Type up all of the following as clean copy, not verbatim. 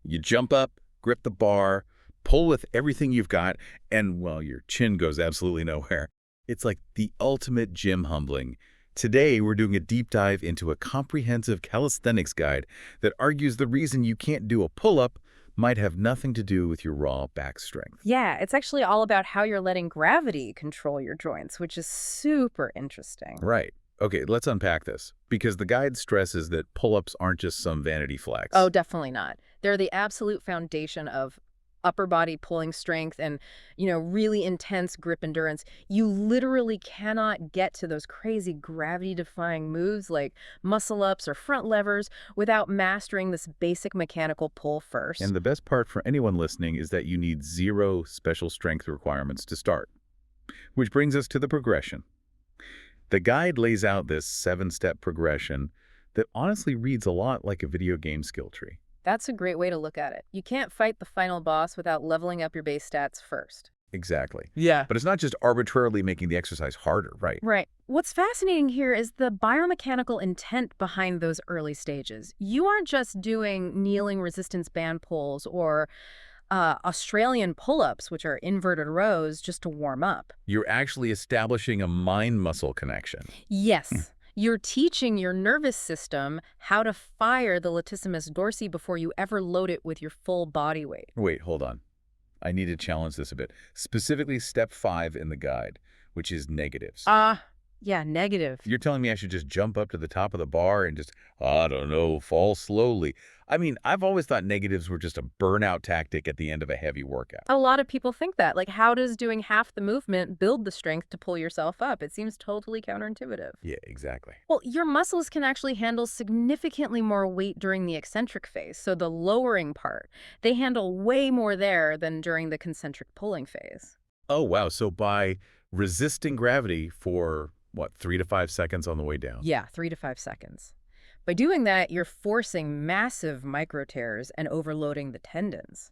You jump up, grip the bar, pull with everything you've got, and, well, your chin goes absolutely nowhere. It's like the ultimate gym humbling. Today, we're doing a deep dive into a comprehensive calisthenics guide that argues the reason you can't do a pull-up might have nothing to do with your raw back strength. Yeah, it's actually all about how you're letting gravity control your joints, which is super interesting. Right. Okay, let's unpack this, because the guide stresses that pull-ups aren't just some vanity Oh, flex. definitely not. They're the absolute foundation of upper body pulling strength and, really intense grip endurance. You literally cannot get to those crazy gravity-defying moves like muscle ups or front levers without mastering this basic mechanical pull And first. the best part for anyone listening is that you need zero special strength requirements to start. Which brings us to the progression. The guide lays out this 7-step progression that honestly reads a lot like a video game skill tree. That's a great way to look at it. You can't fight the final boss without leveling up your base stats first. Exactly. Yeah. But it's not just arbitrarily making the exercise harder, right? Right. What's fascinating here is the biomechanical intent behind those early stages. You aren't just doing kneeling resistance band pulls or Australian pull-ups, which are inverted rows, just to warm up. You're actually establishing a mind-muscle connection. Yes. You're teaching your nervous system how to fire the latissimus dorsi before you ever load it with your full body weight. Wait, hold on. I need to challenge this a bit. Specifically, step 5 in the guide, which is negatives. Yeah, negative. You're telling me I should just jump up to the top of the bar and just, I don't know, fall slowly. I mean, I've always thought negatives were just a burnout tactic at the end of a heavy workout. A lot of people think that. Like, how does doing half the movement build the strength to pull yourself up? It seems totally counterintuitive. Yeah, exactly. Well, your muscles can actually handle significantly more weight during the eccentric phase, so the lowering part. They handle way more there than during the concentric pulling phase. Oh, wow. So by resisting gravity for, what, 3 to 5 seconds on the way down? Yeah, 3 to 5 seconds. By doing that, you're forcing massive micro tears and overloading the tendons.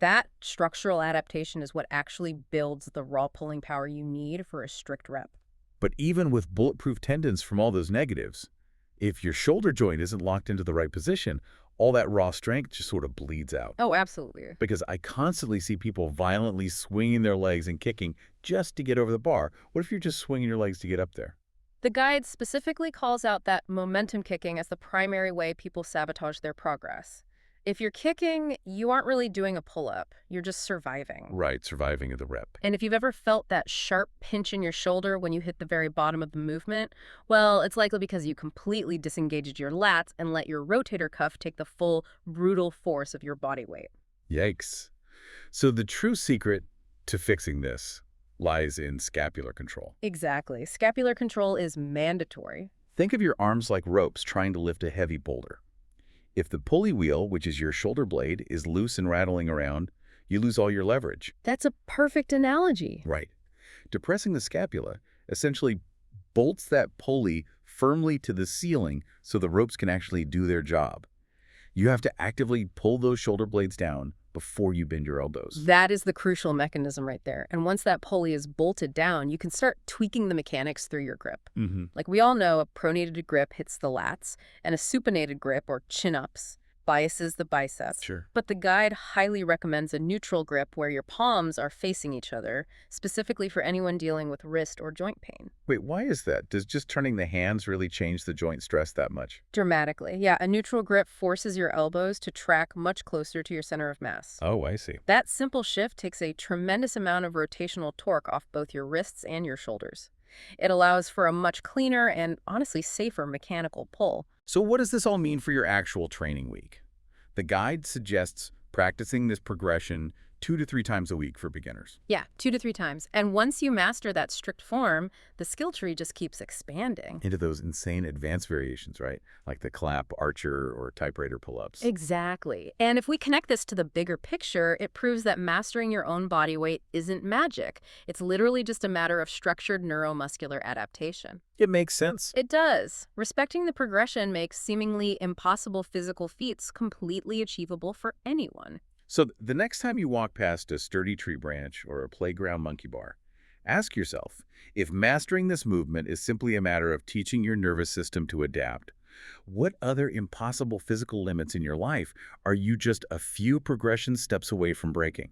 That structural adaptation is what actually builds the raw pulling power you need for a strict rep. But even with bulletproof tendons from all those negatives, if your shoulder joint isn't locked into the right position, all that raw strength just sort of bleeds out. Oh, absolutely. Because I constantly see people violently swinging their legs and kicking just to get over the bar. What if you're just swinging your legs to get up there? The guide specifically calls out that momentum kicking as the primary way people sabotage their progress. If you're kicking, you aren't really doing a pull-up. You're just surviving. Right, surviving the rep. And if you've ever felt that sharp pinch in your shoulder when you hit the very bottom of the movement, well, it's likely because you completely disengaged your lats and let your rotator cuff take the full, brutal force of your body weight. Yikes. So the true secret to fixing this lies in scapular control. Exactly. Scapular control is mandatory. Think of your arms like ropes trying to lift a heavy boulder. If the pulley wheel, which is your shoulder blade, is loose and rattling around, you lose all your leverage. That's a perfect analogy. Right. Depressing the scapula essentially bolts that pulley firmly to the ceiling so the ropes can actually do their job. You have to actively pull those shoulder blades down before you bend your elbows. That is the crucial mechanism right there. And once that pulley is bolted down, you can start tweaking the mechanics through your grip. Like we all know, a pronated grip hits the lats, and a supinated grip, or chin-ups, biases the biceps. Sure. But the guide highly recommends a neutral grip where your palms are facing each other, specifically for anyone dealing with wrist or joint pain. Wait, why is that? Does just turning the hands really change the joint stress that much? Dramatically. Yeah, a neutral grip forces your elbows to track much closer to your center of mass. Oh, I see. That simple shift takes a tremendous amount of rotational torque off both your wrists and your shoulders. It allows for a much cleaner and honestly safer mechanical pull. So what does this all mean for your actual training week? The guide suggests practicing this progression 2 to 3 times a week for beginners. Yeah, 2 to 3 times. And once you master that strict form, the skill tree just keeps expanding. Into those insane advanced variations, right? Like the clap, archer, or typewriter pull-ups. Exactly. And if we connect this to the bigger picture, it proves that mastering your own body weight isn't magic. It's literally just a matter of structured neuromuscular adaptation. It makes sense. It does. Respecting the progression makes seemingly impossible physical feats completely achievable for anyone. So the next time you walk past a sturdy tree branch or a playground monkey bar, ask yourself if mastering this movement is simply a matter of teaching your nervous system to adapt, What other impossible physical limits in your life are you just a few progression steps away from breaking?